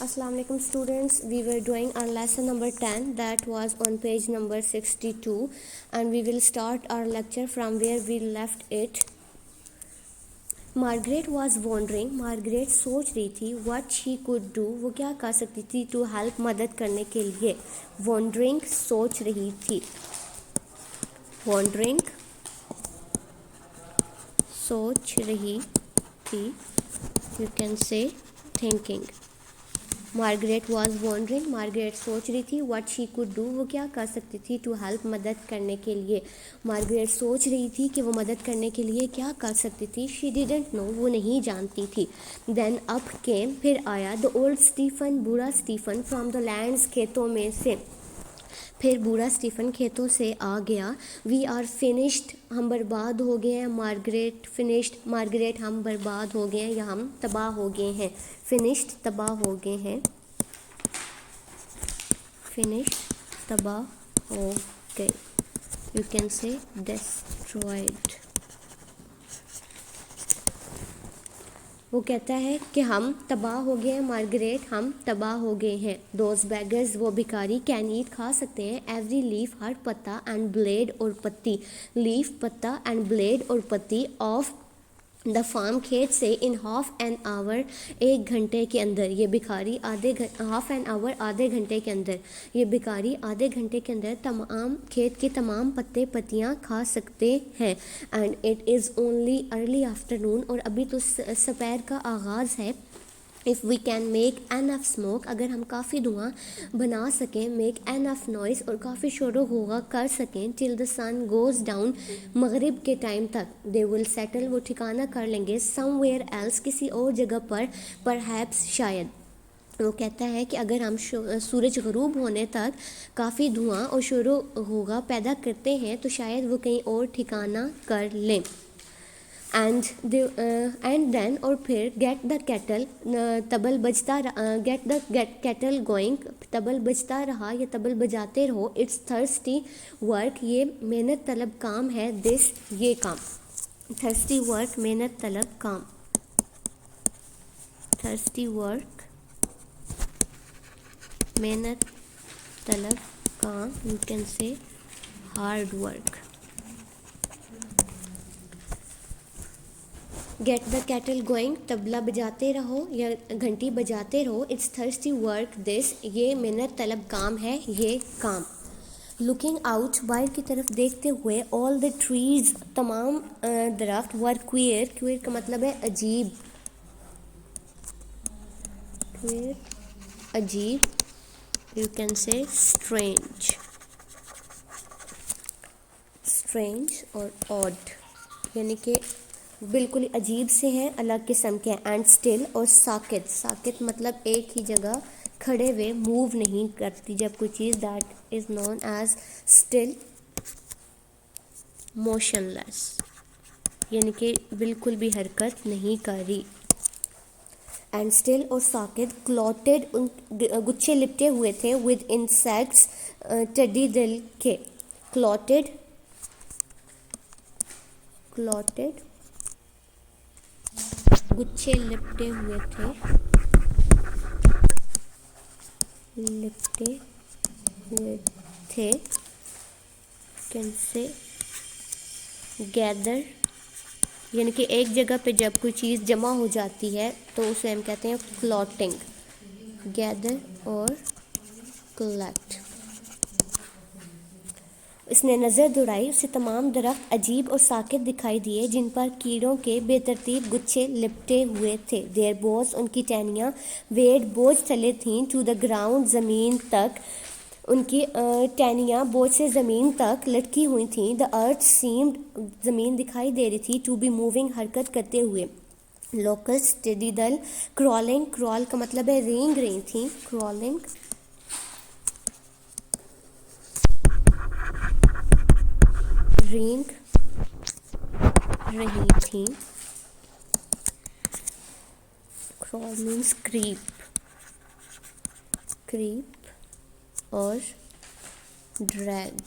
Assalamu alaikum students. We were doing our lesson number 10 that was on page number 62 and we will start our lecture from where we left it. Margaret was wondering, Margaret सोच रही थी what she could do, वो क्या कर सकती थी to help मदद करने के लिए. Wondering सोच रही थी. Wondering सोच रही थी. You can say thinking. Margaret was wondering, Margaret सोच रही थी व्हाट शी कुड डू, वो क्या कर सकती थी टू हेल्प मदद करने के लिए. मार्गरेट सोच रही थी कि वो मदद करने के लिए क्या कर सकती थी. शी डिडंट नो, वो नहीं जानती थी. देन अप केम, फिर आया द ओल्ड स्टीफन, बूढ़ा स्टीफन, फ्रॉम द लैंड्स, खेतों में से. फिर बूढ़ा स्टीफन खेतों से आ गया. वी आर फिनिश्ड, हम बर्बाद हो गए हैं. मार्गरेट फिनिश्ड, मार्गरेट हम बर्बाद हो गए हैं या हम तबाह हो गए हैं. फिनिश्ड तबाह हो गए हैं. फिनिश्ड तबाह हो गए. यू कैन से डिस्ट्रॉयड. वो कहता है कि हम तबाह हो गए हैं. मार्गरेट हम तबाह हो गए हैं. दोज बैगर्स, वो भिखारी, कैन ईट, खा सकते हैं. एवरी लीफ, हर पत्ता, एंड ब्लेड और पत्ती. लीफ पत्ता एंड ब्लेड और पत्ती ऑफ द फार्म, खेत से. इन हाफ एन आवर, एक घंटे के अंदर. ये भिखारी हाफ एन आवर, आधे घंटे के अंदर. ये भिखारी आधे घंटे के अंदर तमाम खेत के तमाम पत्ते पत्तियाँ खा सकते हैं. And it is only early afternoon, और अभी तो दोपहर का आगाज़ है. If we can make enough smoke, अगर हम काफ़ी धुआं बना सकें. मेक एनफ नॉइस, और काफ़ी शोर होगा कर सकें. Till the sun goes down, मगरिब के टाइम तक. दे विल सेटल, वो ठिकाना कर लेंगे. समवेयर एल्स, किसी और जगह पर. परहैप्स, शायद. वो कहता है कि अगर हम सूरज गरूब होने तक काफ़ी धुआं और शोर होगा पैदा करते हैं तो शायद वो कहीं और ठिकाना कर लें. एंड देन, और फिर. गेट द कैटल, तबल बजता, गेट द कैटल गोइंग, तबल बजता रहा या तबल बजाते रहो. इट्स थर्स्टी वर्क, ये मेहनत तलब काम है. दिस, ये काम. थर्स्टी वर्क, मेहनत तलब काम. थर्स्टी वर्क, मेहनत तलब काम. यू कैन से hard work. Get the cattle going, tabla बजाते रहो या घंटी बजाते रहो. इट्स थर्स्टी वर्क दिस, ये मेहनत तलब काम है, ये काम. लुकिंग आउट, बाहर की तरफ देखते हुए. ऑल द ट्रीज, तमाम दरख्त. वर क्वेयर, क्वेयर का मतलब है अजीब. क्वेयर, अजीब. यू कैन से स्ट्रेंज. स्ट्रेंज और ऑड, यानी कि बिल्कुल अजीब से हैं, अलग किस्म के. एंड स्टिल, और साकित. साकित मतलब एक ही जगह खड़े हुए, मूव नहीं करती जब कोई चीज़. That is known as still, motionless, यानी कि बिल्कुल भी हरकत नहीं कर रही. एंड स्टिल और साकित. क्लॉटेड, गुच्छे लिपटे हुए थे. विद इंसेक्ट्स, टिड्डी दल के. क्लॉटेड, क्लॉटेड, गुच्छे लिपटे हुए थे. लिपटे हुए थे. कैन से गैदर, यानी कि एक जगह पे जब कोई चीज़ जमा हो जाती है तो उसे हम कहते हैं क्लॉटिंग. गैदर और कलेक्ट. उसने नज़र दौड़ाई, उसे तमाम दरख्त अजीब और साकित दिखाई दिए जिन पर कीड़ों के बेतरतीब गुच्छे लिपटे हुए थे. देयर बोझ, उनकी टहनियाँ. वेट, बोझ तले थीं. टू द ग्राउंड, ज़मीन तक. उनकी टहनियाँ बोझ से ज़मीन तक लटकी हुई थीं. द अर्थ सीम्ड, ज़मीन दिखाई दे रही थी. टू बी मूविंग, हरकत करते हुए. लोकस्ट, टिड्डी दल. क्रॉलिंग, क्रॉल का मतलब है रेंग रही थी. क्रॉलिंग, रेंग रही थी. Crawl means creep. क्रीप और ड्रैग.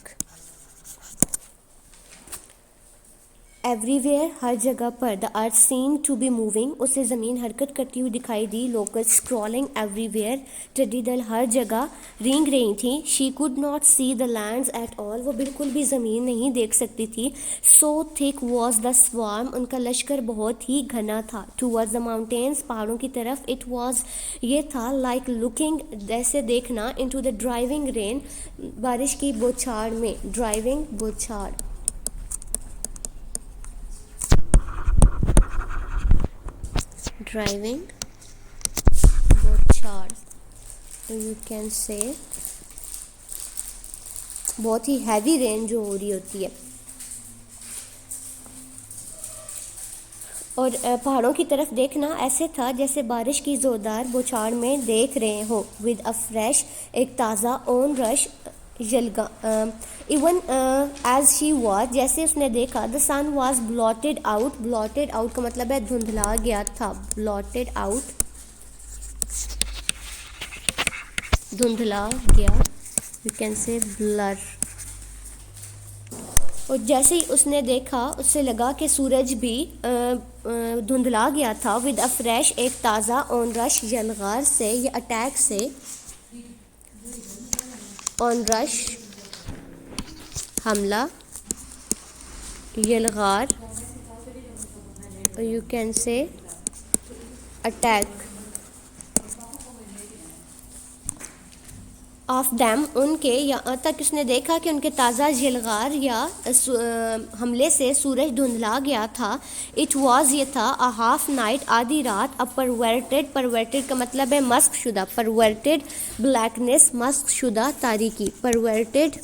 एवरीवेयर, हर जगह पर। The earth seem to be moving, उसे ज़मीन हरकत करती हुई दिखाई दी। लोकस्ट स्क्रॉलिंग एवरीवेयर, टिड्डी दल हर जगह रेंग रही थी। She could not see the lands at all, वो बिल्कुल भी ज़मीन नहीं देख सकती थी। So thick was the swarm, उनका लश्कर बहुत ही घना था। टूवर्ड्स द माउंटेन्स, पहाड़ों की तरफ। इट वॉज, ये था, लाइक लुकिंग, जैसे देखना, इनटू द ड्राइविंग रेन, बारिश की बौछार में। ड्राइविंग, बौछार। ड्राइविंग, बौछार, यू कैन से बहुत ही हैवी रेन जो हो रही होती है। और पहाड़ों की तरफ देखना ऐसे था जैसे बारिश की ज़ोरदार बौछार में देख रहे हो। विद अ फ्रेश, एक ताज़ा, ऑन रश, जलगा, इवन एज शी वॉज, जैसे उसने देखा। The sun was blotted out, blotted out का मतलब है धुंधला गया था। ब्लॉटेड आउट, धुंधला गया, यू कैन से ब्लर। और जैसे ही उसने देखा, उससे लगा कि सूरज भी धुंधला गया था। विद अ फ्रेश, एक ताज़ा, ऑन रश, यलगार से, ये अटैक से, ऑन रश, हमला, यलगार, you can say attack, of them, उनके, यहाँ तक उसने देखा कि उनके ताज़ा यलगार या हमले से सूरज धुंधला गया था। इट वॉज, ये था, अ हाफ नाइट, आधी रात। अ परवर्टेड, परवर्टेड का मतलब है मस्क शुदा। परवर्टेड ब्लैकनेस, मस्क शुदा तारीकी। परवर्टेड,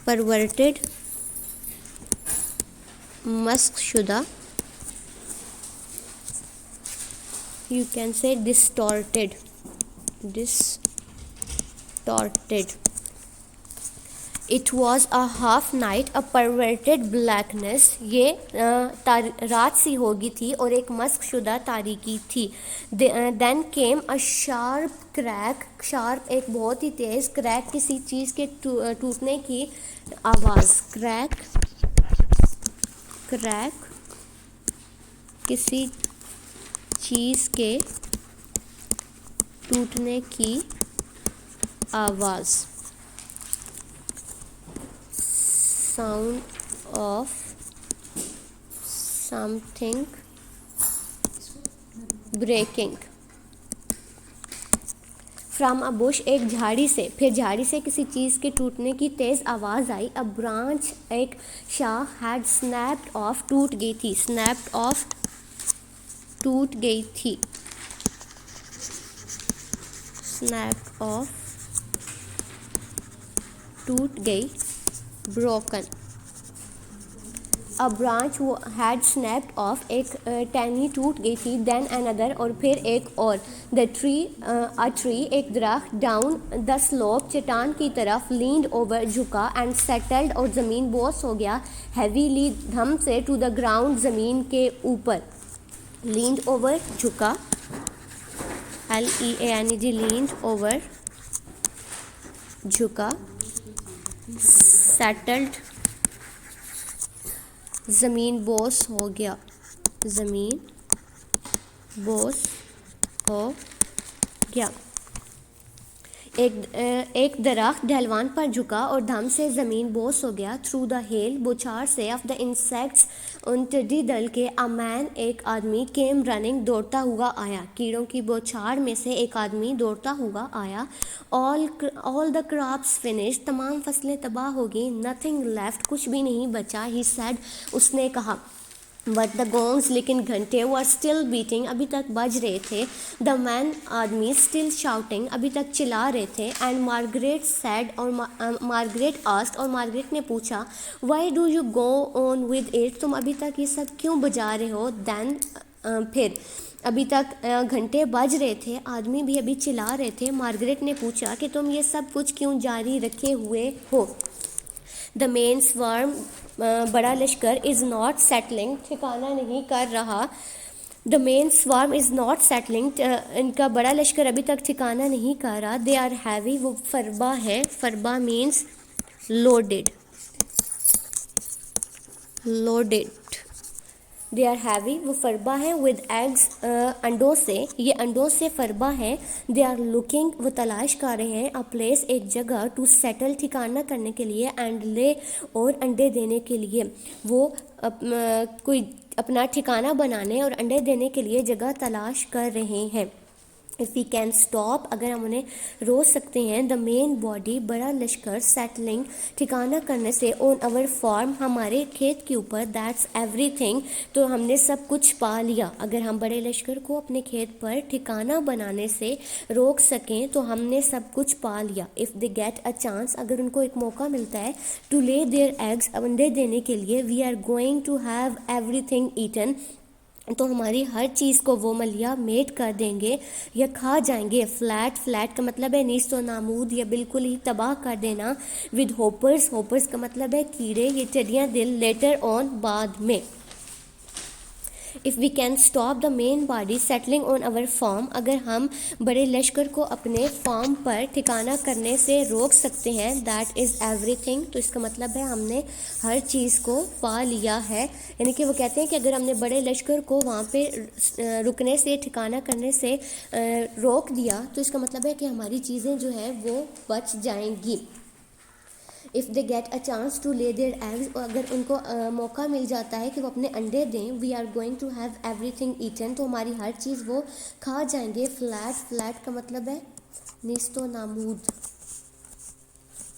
परवर्टेड मस्क शुदा, यू कैन से distorted, distorted. It was a half night, a perverted blackness, ये रात सी होगी थी और एक मस्क शुदा तारीकी थी। Then came a sharp crack, sharp एक बहुत ही तेज़, क्रैक किसी चीज़ के टूटने की आवाज़। क्रैक, क्रैक किसी चीज़ के टूटने की आवाज़। Sound of something breaking. From a bush, एक झाड़ी से। फिर झाड़ी से किसी चीज़ के टूटने की तेज़ आवाज़ आई। अ ब्रांच, एक शाख, हैड स्नैप्ड ऑफ, टूट गई थी। स्नैप्ड ऑफ, टूट गई थी। स्नैप ऑफ, टूट गई, broken. A branch had snapped of, एक टहनी टूट गई थी। देन अनदर, और फिर एक और। द ट्री, अ ट्री, एक दरख्त। डाउन द स्लोप, चट्टान की तरफ। लीन्ड ओवर, झुका। एंड सेटल्ड, और ज़मीन बोस हो गया। हैवीली, धम से। टू द ग्राउंड, ज़मीन के ऊपर। लीन्ड ओवर, झुका, LEAND, लीन्ड ओवर, झुका। सेटल्ड, ज़मीन बोस हो गया, ज़मीन बोस हो गया। एक दरख्त ढलवान पर झुका और धम से ज़मीन बोस हो गया। थ्रू द हेल, बौछार से। ऑफ द इंसेक्ट्स, उन टिड्डी दल के। अ मैन, एक आदमी। केम रनिंग, दौड़ता हुआ आया। कीड़ों की बौछार में से एक आदमी दौड़ता हुआ आया। ऑल द क्रॉप्स फिनिश, तमाम फसलें तबाह हो गई। नथिंग लेफ्ट, कुछ भी नहीं बचा। ही सेड, उसने कहा। बट द गोंग्स, लेकिन घंटे। वर स्टिल बीटिंग, अभी तक बज रहे थे। द मैन, आदमी। स्टिल शाउटिंग, अभी तक चिल्ला रहे थे। एंड मार्गरेट सैड, और मार्गरेट आस्क्ड, और मार्गरेट ने पूछा। Why do you go on with it, तुम अभी तक ये सब क्यों बजा रहे हो। देन, फिर। अभी तक घंटे बज रहे थे, आदमी भी अभी चिल्ला रहे थे। मार्गरेट ने पूछा कि तुम ये सब कुछ क्यों जारी रखे हुए हो। द मेन स्वार्म, बड़ा लश्कर। इज़ नॉट सेटलिंग, ठिकाना नहीं कर रहा। The main swarm is not settling, इनका बड़ा लश्कर अभी तक ठिकाना नहीं कर रहा। दे आर हैवी, वो फरबा है। फरबा means loaded, loaded, they are heavy, वो फरबा है, विद एग्स, अंडों से, ये अंडों से फरबा है, दे आर लुकिंग, वो तलाश कर रहे हैं, अ प्लेस, एक जगह, टू सेटल, ठिकाना करने के लिए, एंड ले, और अंडे देने के लिए, वो कोई अपना ठिकाना बनाने और अंडे देने के लिए जगह तलाश कर रहे हैं। इफ़ वी कैन स्टॉप, अगर हम उन्हें रोक सकते हैं, द मेन बॉडी, बड़ा लश्कर, सेटलिंग, ठिकाना करने से, ऑन आवर फार्म, हमारे खेत के ऊपर, दैट्स एवरीथिंग, तो हमने सब कुछ पा लिया। अगर हम बड़े लश्कर को अपने खेत पर ठिकाना बनाने से रोक सकें तो हमने सब कुछ पा लिया। If they get a chance, अगर उनको एक मौका मिलता है, टू ले देयर एग्स, अंडे देने के लिए, we are going to have everything eaten, तो हमारी हर चीज़ को वो मलिया मेट कर देंगे या खा जाएंगे। फ्लैट, फ्लैट का मतलब है नीस्तो नामूद या बिल्कुल ही तबाह कर देना। विद होपर्स, होपर्स का मतलब है कीड़े, ये टिड्डियाँ दिल, लेटर ऑन, बाद में। If we can stop the main body settling on our farm, अगर हम बड़े लश्कर को अपने फार्म पर ठिकाना करने से रोक सकते हैं, दैट इज़ एवरीथिंग, तो इसका मतलब है हमने हर चीज़ को पा लिया है। यानी कि वो कहते हैं कि अगर हमने बड़े लश्कर को वहाँ पे रुकने से, ठिकाना करने से रोक दिया, तो इसका मतलब है कि हमारी चीज़ें जो है वो बच जाएंगी। If they get a chance to lay their eggs, अगर उनको मौका मिल जाता है कि वो अपने अंडे दें, we are going to have everything eaten, तो हमारी हर चीज़ वो खा जाएंगे। फ्लैट, फ्लैट का मतलब है निस्तो नामूद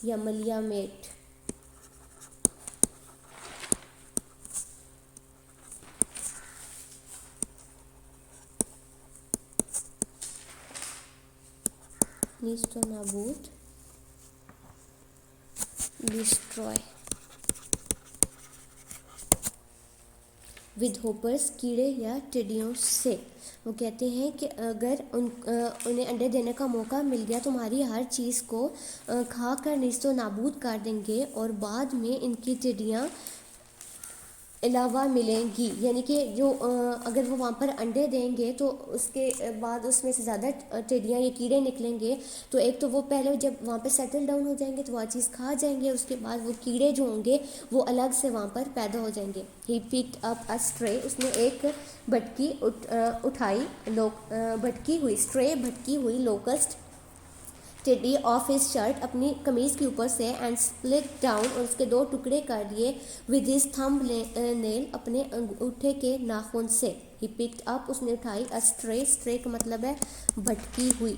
या मलिया मेट। निस्तो नाबूद, डिस्ट्रॉय। विद होपर्स, कीड़े या टिड्डियों से, वो कहते हैं कि अगर उन्हें अंडे देने का मौका मिल गया तो हमारी हर चीज़ को खा कर निस्तो नाबूद कर देंगे और बाद में इनकी टिड्डियाँ अलावा मिलेंगी। यानी कि जो अगर वो वहाँ पर अंडे देंगे तो उसके बाद उसमें से ज़्यादा टिड्डियाँ या कीड़े निकलेंगे, तो एक तो वो पहले जब वहाँ पर सेटल डाउन हो जाएंगे तो वह चीज़ खा जाएंगे, उसके बाद वो कीड़े जो होंगे वो अलग से वहाँ पर पैदा हो जाएंगे। He picked up a stray, उसने एक भटकी उठाई, भटकी हुई, स्ट्रे भटकी हुई, लोकस्ट टिड्डी, ऑफ हिज शर्ट, अपनी कमीज़ के ऊपर से, एंड स्प्लिट डाउन, और उसके दो टुकड़े कर दिए, विद हिज थंब नेल, अपने अंगूठे के नाखून से। ही पिक्ड अप, उसने उठाई, अ स्ट्रे, स्ट्रे का मतलब है भटकी हुई।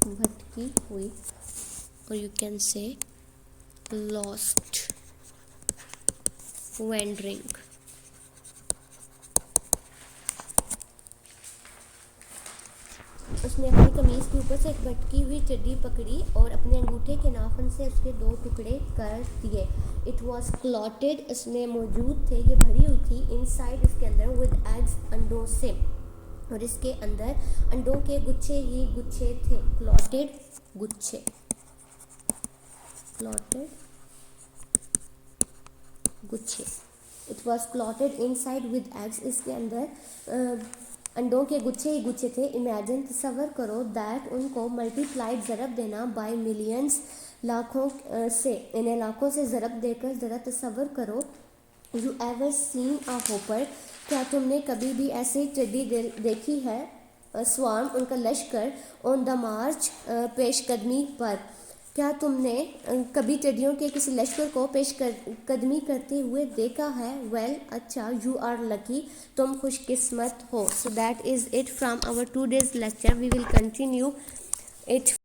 भटकी हुई, और यू कैन से लॉस्ट, वैंडरिंग। उसने अपनी कमीज़ के ऊपर से एक भटकी हुई टिड्डी पकड़ी और अपने अंगूठे के नाखून से उसके दो टुकड़े कर दिए। इट वॉज क्लॉटेड, इसमें मौजूद थे, ये भरी हुई थी, इनसाइड, इसके अंदर, विद एग्स, अंडों से, और इसके अंदर अंडों के गुच्छे ही गुच्छे थे। क्लॉटेड, गुच्छे, क्लॉटेड, गुच्छे। It was clotted inside with eggs, इसके अंदर अंडों के गुच्छे ही गुच्छे थे। इमेजिन, तसव्वुर करो, दैट, उनको, मल्टीप्लाइड, ज़रब देना, बाय मिलियंस, लाखों से, इन्हें लाखों से ज़रब देकर, ज़रा तसव्वुर करो। You ever seen a hopper, क्या तुमने कभी भी ऐसी टिड्डी देखी है? स्वार्म, उनका लश्कर, ऑन द मार्च, पेशकदमी पर, क्या तुमने कभी टिड्डियों के किसी लश्कर को पेशकदमी करते हुए देखा है? वेल, अच्छा, यू आर लकी, तुम खुशकिस्मत हो। So that is it from our 2 days lecture. We will continue it